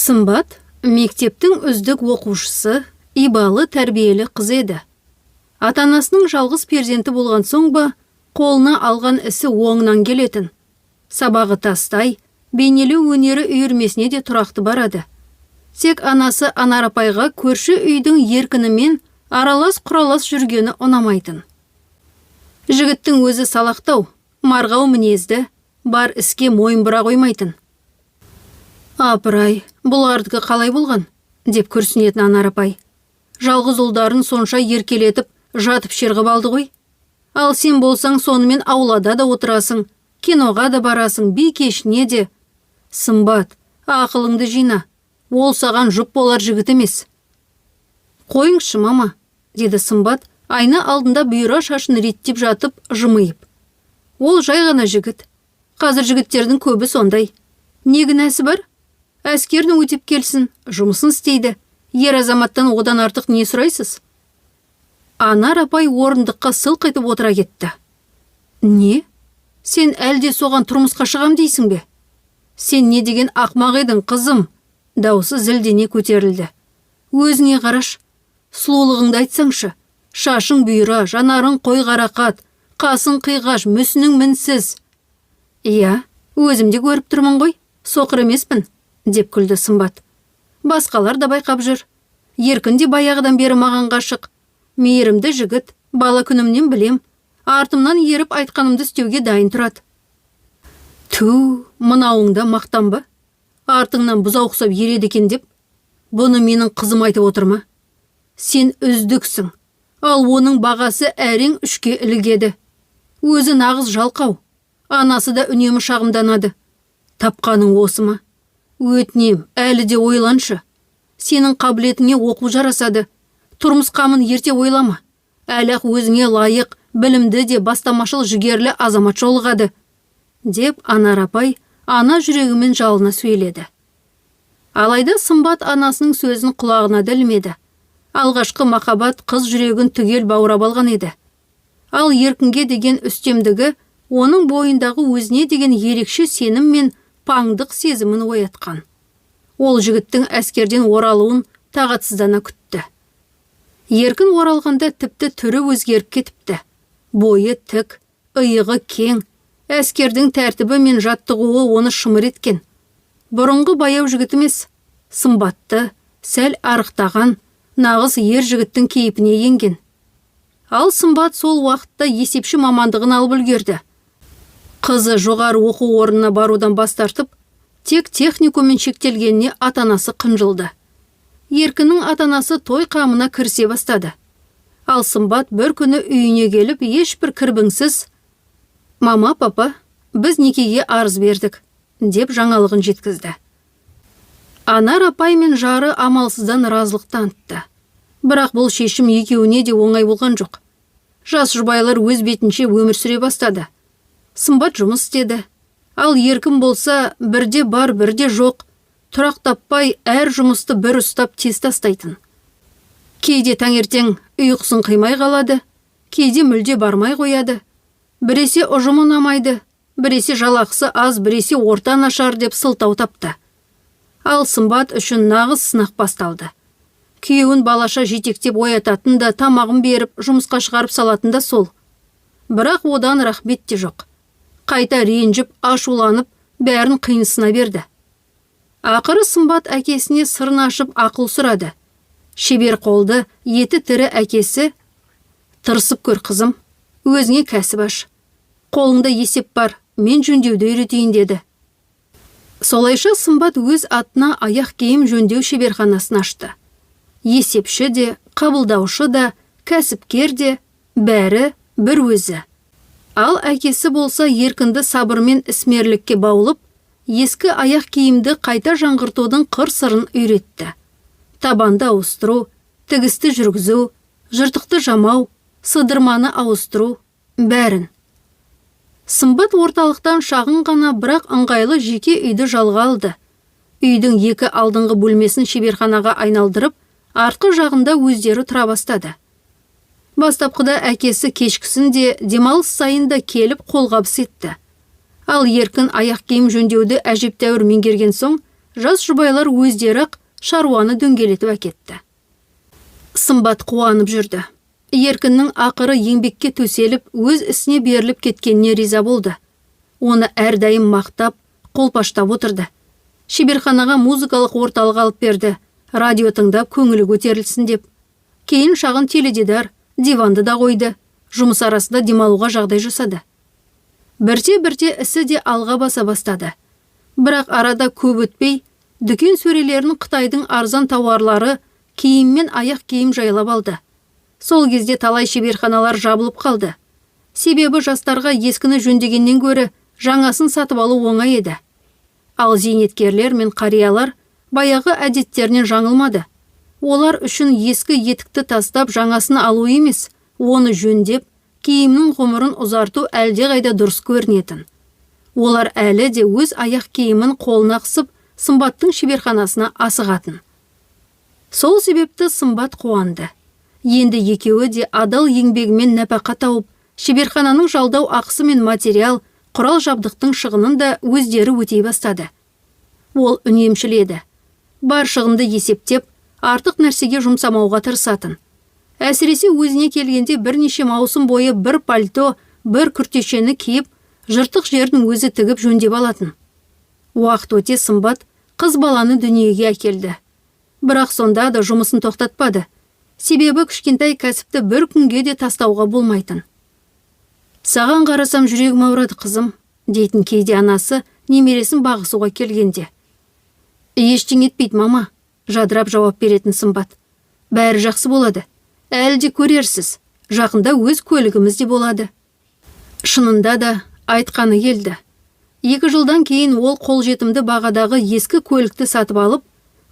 Сымбат мектептің үздік оқушысы, ибалы тәрбиелі қыз еді. Ата-анасының жалғыз перзенті болған соң ба, қолына алған ісі оңынан келетін. Сабағы тастай, бейнелеу өнері үйірмесіне де тұрақты барады. Тек анасы Анар апайға көрші үйдің еркінімен аралас-құралас жүргені ұнамайтын. Жігіттің өзі салақтау, марғау мінезді, бар іске мойын бұра қоймайтын. Апырай, бұлардікі қалай болған? Деп күрсінетін Анар апай. Жалғыз ұлдарын сонша еркелетіп, жатып шерғіп алды ғой. Ал сен болсаң сонымен аулада да отырасың, киноға да барасың, би кешіне де. Сымбат, ақылыңды жина. Ол саған жұп болар жігіт емес. Қойыңшы, мама, деді Сымбат, айна алдында бұйра шашын реттеп жатып, жымиып. Ол жай ғана жігіт. Қазір жігіттердің көбі сондай. Не кінәсі бар? Әскерін өтеп келсін, жұмысын істейді. Ер азаматтан одан артық не сұрайсыз? Анар апай орындыққа сылқ етіп отыра кетті. Не? Сен әлде соған тұрмысқа шығам дейсің бе? Сен не деген ақмақ едің, қызым? Даусы зілдене көтерілді. Өзіңе қараш, сұлулығыңды айтсаңшы. Шашың бұйра, жанарың қой қарақат, қасың қиғаш, мүсінің мінсіз. Иә, өзімде көріп тұрмын ғой, соқыр емеспін, деп күлді Сымбат. Басқалар да байқап жүр. Еркін де баяғыдан бері маған ғашық. Мейірімді жігіт, бала күнімнен білем. Артымнан еріп айтқанымды істеуге дайын тұрады. Ту, мынауыңда мақтан ба? Артыңнан бұзау құсап ереді екен деп. Бұны менің қызым айтып отырма. Сен үздіксің. Ал оның бағасы әрең 3-ке ілігеді. Өзі нағыз жалқау. Анасы да үнемі шағымданады. Тапқаның осы ма? Өтінем, әлі де ойланшы. Сенің қабілетіңе оқу жарасады. Тұрмыс қамын ерте ойлама. Әлі өзіңе лайық, білімді де бастамашыл жігерлі азамат жолығады. Деп Анар апай ана жүрегімен жалына сөйледі. Алайда Сымбат анасының сөзін құлағына ділмеді. Алғашқы махаббат қыз жүрегін түгел баурап алған еді. Ал еркінге деген үстемдігі оның бойындағы өзіне деген ерекше сенім мен паңдық сезімін оятқан. Ол жігіттің әскерден оралуын тағатсыздана күтті. Еркін оралғанда тіпті түрі өзгеріп кетіпті. Бойы тік, иығы кең, әскердің тәртібі мен жаттығуы оны шымыр еткен. Бұрынғы баяу жігіт емес, Сымбатты, сәл арықтаған, нағыз ер жігіттің кейпіне енген. Ал Сымбат сол уақытта есепші мамандығын алып үлгерді. Қызы жоғары оқу орнына барудан бас тартып, тек техникуммен шектелгеніне ата-анасы қынжылды. Еркінің ата-анасы той қамына кірісе бастады. Ал Сымбат бір күні үйіне келіп, ешбір кірбіңсіз, «Мама, папа, біз некеге арыз бердік», деп жаңалығын жеткізді. Анар апай мен жары амалсыздан разылық танытты. Бірақ бұл шешім екеуіне де оңай болған жоқ. Жас жұбайлар өз бетінше өмір сүре бастады. Сымбат жұмыс істеді. Ал еркін болса, бірде бар, бірде жоқ. Тұрақ таппай, әр жұмысты бір ұстап тез тастайтын. Кейде таңертең ұйқысын қимай қалады, кейде мүлде бармай қояды. Біресе ұжымы ұнамайды, біресе жалақысы аз, біресе орта нашар деп сылтау тапты. Ал Сымбат үшін нағыз сынақ басталды. Күйеуін балаша жетектеп оятатын да, тамағын беріп, жұмысқа шығарып салатын да сол. Бірақ одан рахмет те жоқ. Қайта ренжіп, ашуланып, бәрін қиынсына берді. Ақыры Сымбат әкесіне сырын ашып ақыл сұрады. Шебер қолды, еті тірі әкесі, «Тырысып көр, қызым, өзіңе кәсіп аш. Қолыңда есеп бар, мен жөндеуді үйретейін» деді. Солайша Сымбат өз атына аяқ киім жөндеу шеберханасын ашты. Есепші де, қабылдаушы да, кәсіпкер де, бәрі бір өзі. Ал әкесі болса еркінді сабырмен ісмерлікке баулып, ескі аяқ киімді қайта жаңғыртудың қыр-сырын үйретті. Табанды ауыстыру, тігісті жүргізу, жыртықты жамау, сыдырманы ауыстыру, бәрін. Сымбат орталықтан шағын ғана, бірақ ыңғайлы жеке үйді жалға алды. Үйдің 2 алдыңғы бөлмесін шеберханаға айналдырып, артқы жағында өздері тұра бастады. Бастапқыда әкесі кешкісін де демалыс сайында келіп қолғабыс етті. Ал еркін аяқ киім жөндеуді әжептәуір меңгерген соң, жас жұбайлар өздері-ақ шаруаны дөңгелетіп әкетті. Сымбат қуанып жүрді. Еркіннің ақыры еңбекке төселіп, өз ісіне беріліп кеткеніне риза болды. Оны әрдайым мақтап, қолпаштап отырды. Шеберханаға музыкалық орталық алып берді, радио тыңдап көңілі көтерілсін деп. Кейін шағын теледидар, диванды да қойды, жұмыс арасында демалуға жағдай жасады. Бірте-бірте ісі де алға баса бастады. Бірақ арада көп өтпей, дүкен сөрелерін Қытайдың арзан тауарлары киім мен аяқ киім жайлап алды. Сол кезде талай шеберханалар жабылып қалды. Себебі жастарға ескіні жөндегеннен гөрі жаңасын сатып алу оңай еді. Ал зейнеткерлер мен қариялар баяғы әдеттерінен жаңылмады. Олар үшін ескі етікті тастап жаңасын алу емес, оны жөндеп, киімнің ғұмырын ұзарту әлдеқайда дұрыс көрінетін. Олар әлі де өз аяқ киімін қолына қысып, Сымбаттың шеберханасына асығатын. Сол себепті Сымбат қуанды. Енді екеуі де адал еңбегімен нәпақа тауып, шеберхананың жалдау ақысы мен материал, құрал жабдықтың шығынын да өздері өтей бастады. Ол үнемшіл еді. Бар шығынды есептеп, артық нәрсеге жұмсамауға тырысатын. Әсіресе өзіне келгенде бірнеше маусым бойы бір пальто, бір күртешені киіп, жыртық жердің өзі тігіп жөндеп алатын. Уақыт өте Сымбат қыз баланы дүниеге әкелді. Бірақ сонда да жұмысын тоқтатпады. Себебі кішкентай кәсіпті бір күнге де тастауға болмайтын. Саған қарасам жүрегім ауырады қызым, дейтін кейде анасы немересін бағысуға келгенде. Ештеңе етпейді мама, жадырап жауап беретін Сымбат. Бәрі жақсы болады. Әлі де көрерсіз, жақында өз көлігіміз де болады. Шынында да айтқаны келді. 2 жылдан кейін ол қолжетімді бағадағы ескі көлікті сатып алып,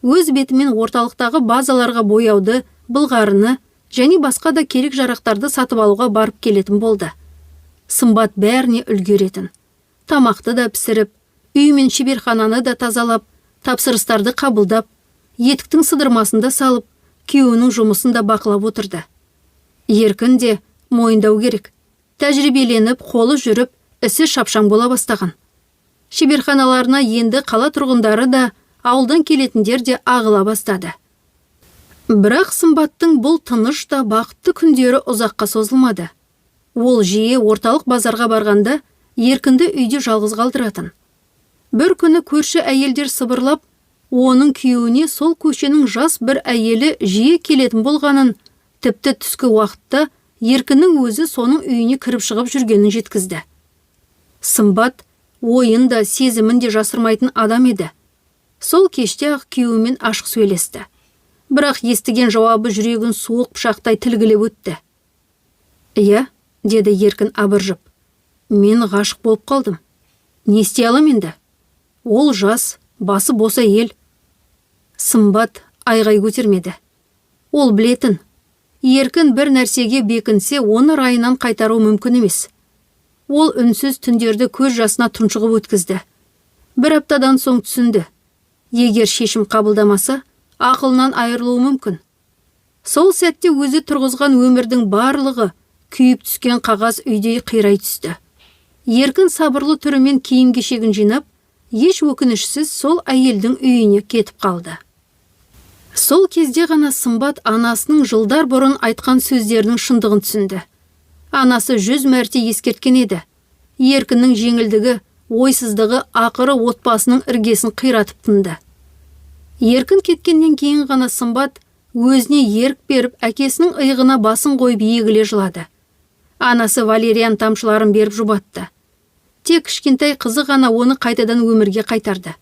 өз бетімен орталықтағы базаларға бояуды, былғарыны және басқа да керек жарақтарды сатып алуға барып келетін болды. Сымбат бәріне үлгеретін. Тамақты да пісіріп, үй мен шеберхананы да тазалап, тапсырыстарды қабылдап, етіктің сыдырмасын да салып, күйеуінің жұмысын да бақылап отырды. Еркін де мойындау керек. Тәжірибеленіп, қолы жүріп, ісі шапшаң бола бастаған. Шеберханаларына енді қала тұрғындары да, ауылдан келетіндер де ағыла бастады. Бірақ Сымбаттың бұл тыныш та бақытты күндері ұзаққа созылмады. Ол жиі орталық базарға барғанда Еркінді үйде жалғыз қалдыратын. Бір күні көрші әйелдер сыбырлап, оның күйеуіне сол көшенің жас бір әйелі жиі келетін болғанын, тіпті түскі уақытта Еркіннің өзі соның үйіне кіріп шығып жүргенін жеткізді. Сымбат ойын да сезімін де жасырмайтын адам еді. Сол кеште ақ күйеуімен ашық сөйлесті. Бірақ естіген жауабы жүрегін суық пышақтай тілгілеп өтті. «Иә», деді Еркін абыржып. «Мен ғашық болып қалдым. Не істей алам енді? Ол жас, басы бос әйел». Сымбат айғай көтермеді. Ол білетін. Еркін бір нәрсеге бекінсе, оны райынан қайтару мүмкін емес. Ол үнсіз түндерді көз жасына тұншығып өткізді. Бір аптадан соң түсінді. Егер шешім қабылдамаса, ақылынан айырылуы мүмкін. Сол сәтте өзі тұрғызған өмірдің барлығы күйіп түскен қағаз үйдей қирай түсті. Еркін сабырлы түрімен киім-кешегін жинап, еш өкінішсіз сол әйелдің үйіне кетіп қалды. Сол кезде ғана Сымбат анасының жылдар бұрын айтқан сөздерінің шындығын түсінді. Анасы 100 мәрте ескерткен еді. Еркіннің жеңілдігі, ойсыздығы ақыры отбасының іргесін қиратып тынды. Еркін кеткеннен кейін ғана Сымбат өзіне ерік беріп, әкесінің иығына басын қойып егіле жылады. Анасы валериан тамшыларын беріп жұбатты. Тек кішкентай қызы ғана оны қайтадан өмірге қайтарды.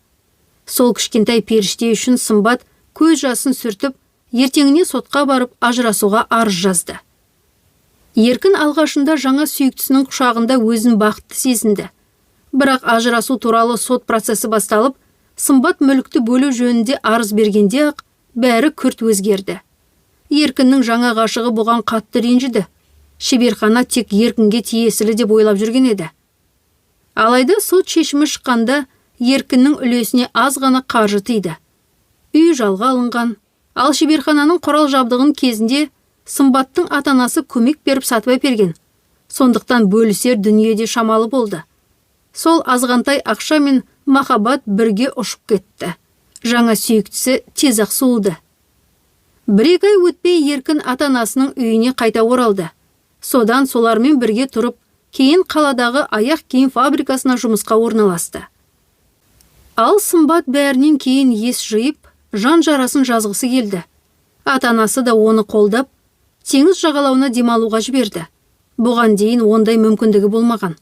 Сол кішкентай періште үшін Сымбат көз жасын сүртіп, ертеңіне сотқа барып ажырасуға арыз жазды. Еркін алғашында жаңа сүйіктісінің құшағында өзін бақытты сезінді. Бірақ ажырасу туралы сот процесі басталып, Сымбат мүлікті бөлу жөнінде арыз бергенде ақ бәрі күрт өзгерді. Еркіннің жаңа ғашығы бұған қатты ренжіді. Шеберхана тек Еркінге тиесілі деп ойлап жүрген еді. Алайда сот шешімі шыққанда Еркіннің үлесіне аз ғана қаржы тиді. Үй жалға алынған, ал шеберхананың құрал жабдығын кезінде Сымбаттың ата-анасы көмек беріп сатып берген. Сондықтан бөлісер дүниеде шамалы болды. Сол азғантай ақша мен махаббат бірге ұшып кетті. Жаңа сүйіктісі тез-ақ суылды. 1-2 ай өтпей Еркін ата-анасының үйіне қайта оралды. Содан солармен бірге тұрып, кейін қаладағы аяқ киім фабрикасына жұмысқа орналасты. Ал Сымбат бәрінен кейін ес жиып, жан жарасын жазғысы келді. Ата-анасы да оны қолдап, теңіз жағалауына демалуға жіберді. Бұған дейін ондай мүмкіндігі болмаған.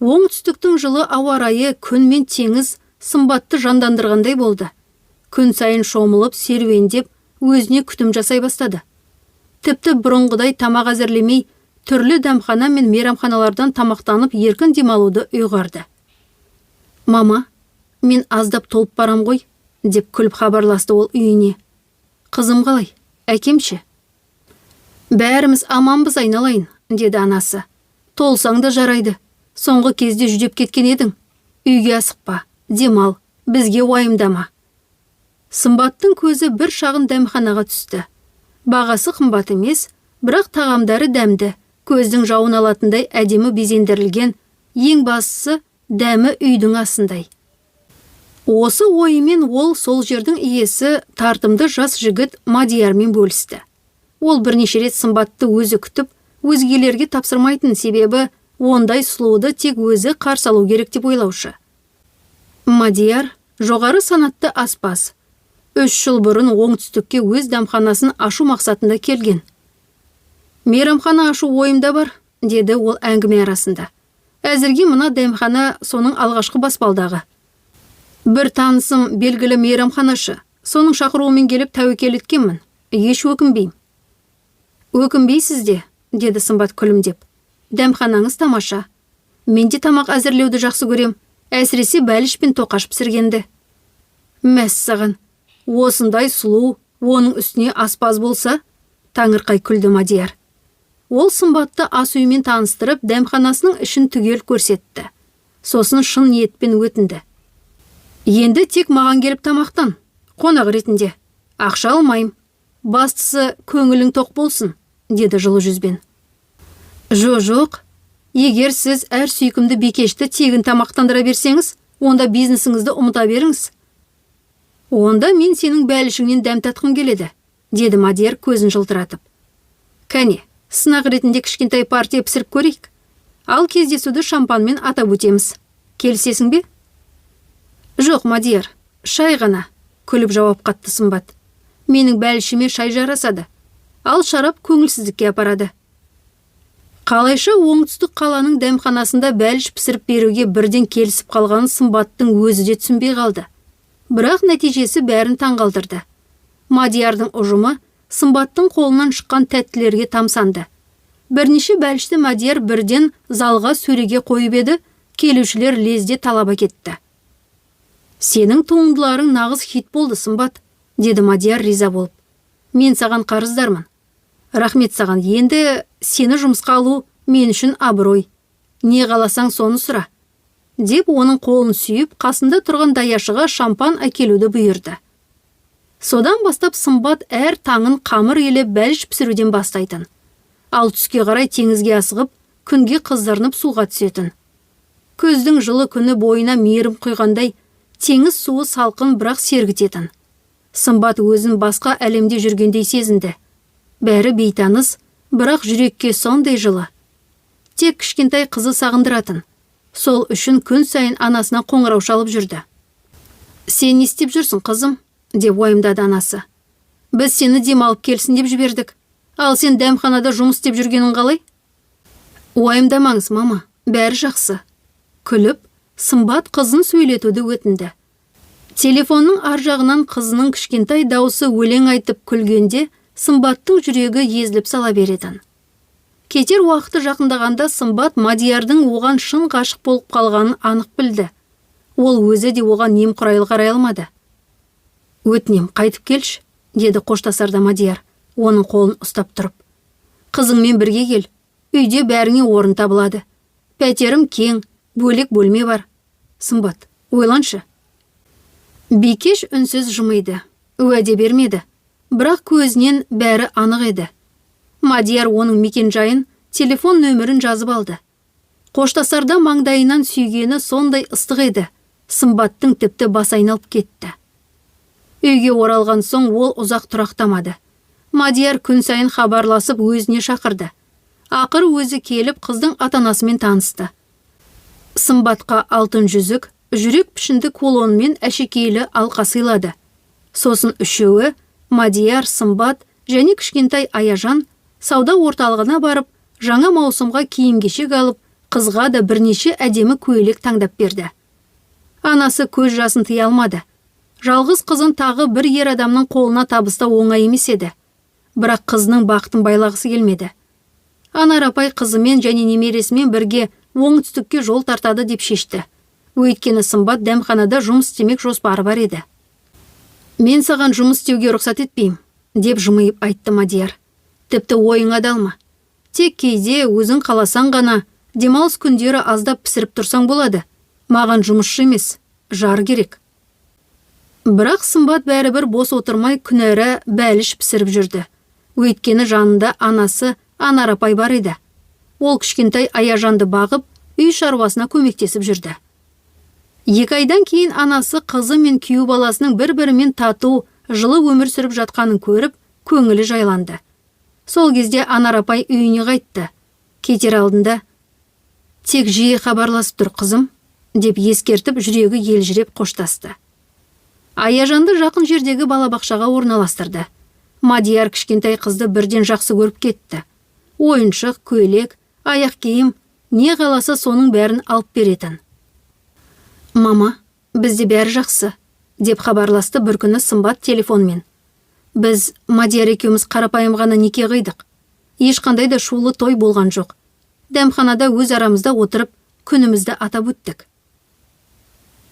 Оңтүстіктің жылы ауа райы күн мен теңіз Сымбатты жандандырғандай болды. Күн сайын шомылып, серуендеп, өзіне күтім жасай бастады. Тіпті бұрынғыдай тамақ әзірлемей, түрлі дәмхана мен мейрамханалардан тамақтанып еркін демалуды ұйғарды. «Мама, мен аздап толып барам ғой», деп күліп хабарласты ол үйіне. «Қызым қалай? Әкемші?» «Бәріміз аманбыз айналайын», деді анасы. «Толсаң да жарайды. Соңғы кезде жүдеп кеткен едің. Үйге асықпа, демал, бізге уайымдама». Сымбаттың көзі бір шағын дәмханаға түсті. Бағасы қымбат емес, бірақ тағамдары дәмді, көздің жауын алатындай әдемі безендірілген, ең бастысы дәмі үйдің асындай. Осы ойымен ол сол жердің иесі тартымды жас жігіт Мадиярмен бөлісті. Ол бірнеше рет Сымбатты өзі күтіп, өзгелерге тапсырмайтын, себебі ондай сұлуды тек өзі қарсы алу керек деп ойлаушы. Мадияр жоғары санатты аспаз. 3 жыл бұрын оңтүстікке өз дәмханасын ашу мақсатында келген. «Мейрамхана ашу ойымда бар», деді ол әңгіме арасында. «Әзірге мына дәмхана соның алғашқы баспалдағы. Бір танысым белгілі мейрамханашы, соның шақыруымен келіп тәуекел еткенмін. Еш өкінбеймін». «Өкінбейсіз де», деді Сымбат күлімдеп. «Дәмханаңыз тамаша. Мен де тамақ әзірлеуді жақсы көрем, әсіресе бәліш пен тоқаш пісіргенді». «Мәссаған, осындай сұлу, оның үстіне аспаз болса», таңырқай күлді Мадияр. Ол Сымбатты ас үймен таныстырып, дәмханасының ішін түгел көрсетті. Сосын шын ниетпен өтінді. «Енді тек маған келіп тамақтан, қонақ ретінде. Ақша алмайым. Бастысы көңілің тоқ болсын», деді жылы жүзбен. «Жоқ, егер сіз әр сүйкімді бикешті тегін тамақтандыра берсеңіз, онда бизнесіңізді ұмыта беріңіз». «Онда мен сенің бәлішіңнен дәм татқым келеді», деді Мадияр көзін жылтыратып. «Кәне, сынақ ретінде кішкентай партия пісіріп көрейік. Ал кездесуді шампанмен атап өтеміз. Келісесің бе?» «Жоқ, Мадияр, шай ғана», күліп жауап қатты Сымбат. «Менің бәлішіме шай жарасады. Ал шарап көңілсіздікке апарады». Қалайша оңтүстік қаланың дәмханасында бәліш пісіріп беруге бірден келісіп қалғанын Сымбаттың өзі де түсінбей қалды. Бірақ нәтижесі бәрін таңғалдырды. Мадиярдың ұжымы Сымбаттың қолынан шыққан тәттілерге тамсанды. Бірнеше бәлішті Мадияр бірден залға сөреге қойып еді, келушілер лезде талап әкетті. «Сенің туындыларың нағыз хит болды, Сымбат», деді Мадияр риза болып. «Мен саған қарыздармын. Рахмет саған, енді сені жұмысқа алу мен үшін абырой. Не қаласаң соны сұра», деп оның қолын сүйіп, қасында тұрған даяшыға шампан әкелуді бұйырды. Содан бастап Сымбат әр таңын қамыр елеп бәліш пісіруден бастайтын. Ал түске қарай теңізге асығып, күнге қыздарынып суға түсетін. Көздің жылы күні бойына мейірім құйғандай, теңіз суы салқын бірақ сергітетін. Сымбат өзін басқа әлемде жүргендей сезінді. Бәрі бейтаныс, бірақ жүрекке сондай жылы. Тек кішкентай қызы сағындыратын. Сол үшін күн сайын анасына қоңырау шалып жүрді. «Сен не істеп жүрсің, қызым?» деп уайымдады анасы. «Біз сені демалып келсін деп жібердік. Ал сен дәмханада жұмыс істеп жүргенің қалай?» «Уайымдамаңыз, мама, бәрі жақсы». Күліп, Сымбат қызын сөйлетуді өтінді. Телефонның ар жағынан қызының кішкентай дауысы өлең айтып күлгенде Сымбаттың жүрегі езіліп сала беретін. Кетер уақыты жақындағанда Сымбат Мадиярдың оған шын ғашық болып қалғанын анық білді. Ол өзі де оған немқұрайлы қарай алмады. «Өтінем, қайтып келші», деді қоштасарда Мадияр, оның қолын ұстап тұрып. «Қызыңмен бірге кел, үйде бәріңе орын табылады. Пәтерім кең, бөлек бөлме бар. Сымбат, ойланшы». Бикеш үнсіз жымиды, уәде бермеді, бірақ көзінен бәрі анық еді. Мадияр оның мекен-жайын, телефон нөмірін жазып алды. Қоштасарда маңдайынан сүйгені сондай ыстық еді, Сымбаттың тіпті басы айналып кетті. Үйге оралған соң ол ұзақ тұрақтамады. Мадияр күн сайын хабарласып өзіне шақырды. Ақыры өзі келіп қыздың ата-анасымен танысты. Сымбатқа алтын жүзік, жүрек пішінді кулон мен әшекейлі алқа сыйлады. Сосын үшеуі, Мадияр, Сымбат және кішкентай Аяжан сауда орталығына барып, жаңа маусымға киім-кешек алып, қызға да бірнеше әдемі көйлек таңдап берді. Анасы көз жасын тыя алмады. Жалғыз қызын тағы бір ер адамның қолына табыстау оңай емес еді. Бірақ қызының бақытын байлағысы келмеді. Анар апай қызымен және немересімен бірге оңтүстікке жол тартады деп шешті. Өйткені Сымбат дәмханада жұмыс істемек жоспары бар еді. Мен саған жұмыс істеуге рұқсат етпеймін, деп жымиып айтты Мадияр. Тіпті ойыңа далма. Тек кейде өзің қаласаң ғана, демалыс күндері аздап пісіріп тұрсаң болады. Маған жұмысшы емес, жар керек. Бірақ Сымбат бәрібір бос отырмай күнәра бәліш пісіріп жүрді. Өйткені жанында анасы Анар апай бар еді. Ол кішкентай Аяжанды бағып, үй шаруасына көмектесіп жүрді. 2 айдан кейін анасы қызы мен күйеу баласының бір-бірімен тату, жылы өмір сүріп жатқанын көріп, көңілі жайланды. Сол кезде Анар апай үйіне қайтты. Кетер алдында, тек жиі хабарласып тұр қызым, деп ескертіп жүрегі елжіреп қоштасты. Аяжанды жақын жердегі балабақшаға орналастырды. Мадияр кішкентай қызды бірден жақсы көріп кетті. Ойыншық, көйлек, аяқ киім, не қаласа соның бәрін алып беретін. Мама, бізде бәрі жақсы, деп хабарласты бір күні Сымбат телефонмен. Біз Мадияр екеуміз қарапайым ғана неке қидық. Ешқандай да шулы той болған жоқ. Дәмханада өз арамызда отырып, күнімізді атап өттік.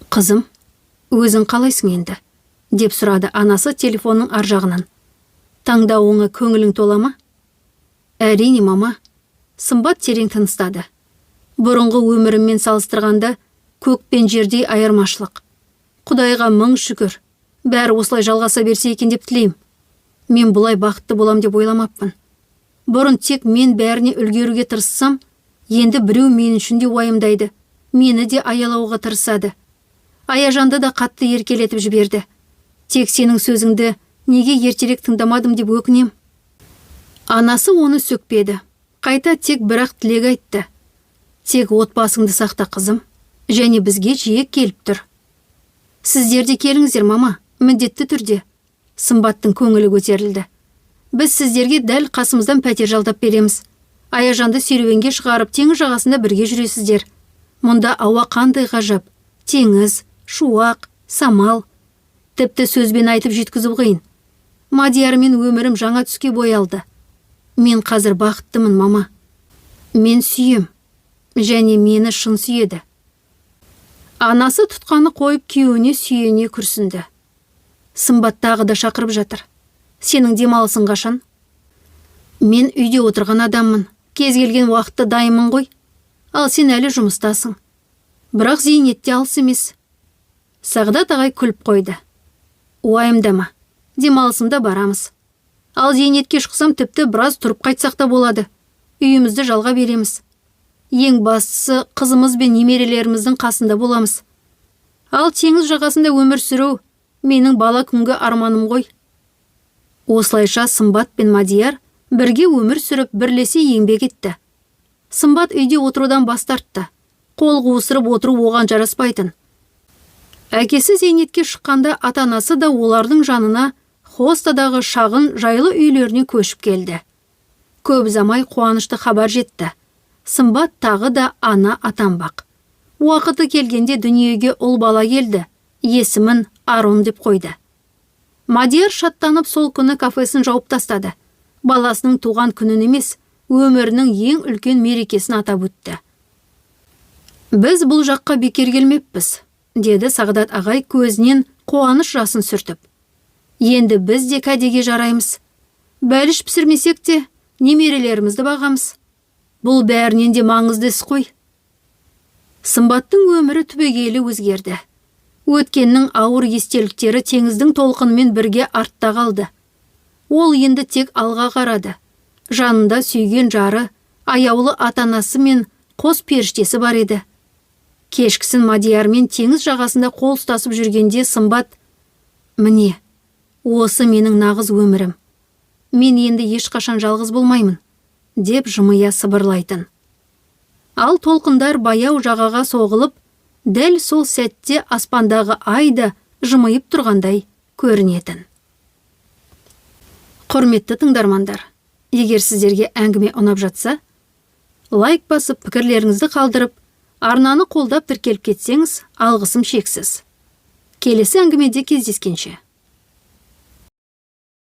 Қызым, өзің қалайсың енді? Деп сұрады анасы телефонның ар жағынан. Таңдауыңа көңілің тола ма? Әрине, мама. Сымбат терең тыныстады. Бұрынғы өміріммен салыстырғанда көк пен жердей айырмашылық. Құдайға мың шүкір. Бәрі осылай жалғаса берсе екен деп тілеймін. Мен бұлай бақытты болам деп ойламаппын. Бұрын тек мен бәріне үлгеруге тырыссам, енді біреу мен үшін де уайымдайды. Мені де аялауға тырысады. Аяжанды да қатты еркелетіп жіберді. Тек сенің сөзіңді неге ертерек тыңдамадым деп өкінем. Анасы оны сөкпеді. Қайта тек бірақ тілек айтты. Тек отбасыңды сақта қызым, және бізге жиі келіп тұр. Сіздер де келіңіздер, мама, міндетті түрде. Сымбаттың көңілі көтерілді. Біз сіздерге дәл қасымыздан пәтер жалдап береміз. Аяжанды серуенге шығарып, теңіз жағасында бірге жүресіздер. Мұнда ауа қандай ғажап. Теңіз, шуақ, самал. Тіпті сөзбен айтып жеткізіп қиын. Мадияр мен өмірім жаңа түске боялды. Мен қазір бақыттымын, мама. Мен сүйем, және мені шын сүйеді. Анасы тұтқаны қойып күйеуіне сүйене күрсінді. Сымбат тағы да шақырып жатыр. Сенің демалысың қашан? Мен үйде отырған адаммын. Кез келген уақытта дайынмын ғой. Ал сен әлі жұмыстасың. Бірақ Зейнетте алыс емес. Сағдат ағай күліп қойды. Уайымдама. Демалысымда барамыз. Ал Зейнетке шықсам тіпті біраз тұрып қайтсақ та болады. Үйімізді жалға береміз. Ең бастысы қызымыз бен немерелеріміздің қасында боламыз. Ал теңіз жағасында өмір сүру менің бала күнгі арманым ғой. Осылайша Сымбат пен Мадияр бірге өмір сүріп бірлесе еңбек етті. Сымбат үйде отырудан бас тартты. Қол қуысырып отыру оған жараспайтын. Әкесі Зейнетке шыққанда ата-анасы да олардың жанына Хостадағы шағын жайлы үйлеріне көшіп келді. Көп замай қуанышты хабар жетті. Сымбат тағы да ана атанбақ. Уақыты келгенде дүниеге ұл бала келді. Есімін Арон деп қойды. Мадияр шаттанып сол күні кафесін жауып тастады. Баласының туған күнін емес, өмірінің ең үлкен мерекесін атап өтті. Біз бұл жаққа бекер келмеппіз, деді Сағдат ағай көзінен қуаныш жасын сүртіп. Енді біз де кәдеге жараймыз. Бәліш пісірмесек те, немерелерімізді бағамыз. Бұл бәрінен де маңызды іс қой. Сымбаттың өмірі түбегейлі өзгерді. Өткеннің ауыр естеліктері теңіздің толқынымен бірге артта қалды. Ол енді тек алға қарады. Жанында сүйген жары, аяулы ата-анасы мен қос періштесі бар еді. Кешкісін Мадиярмен теңіз жағасында қол ұстасып жүргенде Сымбат, «Міне, осы менің нағыз өмірім. Мен енді ешқашан жалғыз болмаймын, деп жымия сыбырлайтын. Ал толқындар баяу жағаға соғылып, дәл сол сәтте аспандағы ай да жымиып тұрғандай көрінетін. Құрметті тыңдармандар, егер сіздерге әңгіме ұнап жатса, лайк басып пікірлеріңізді қалдырып, арнаны қолдап тіркеліп кетсеңіз, алғысым шексіз. Келесі әңгімеде кездескенше.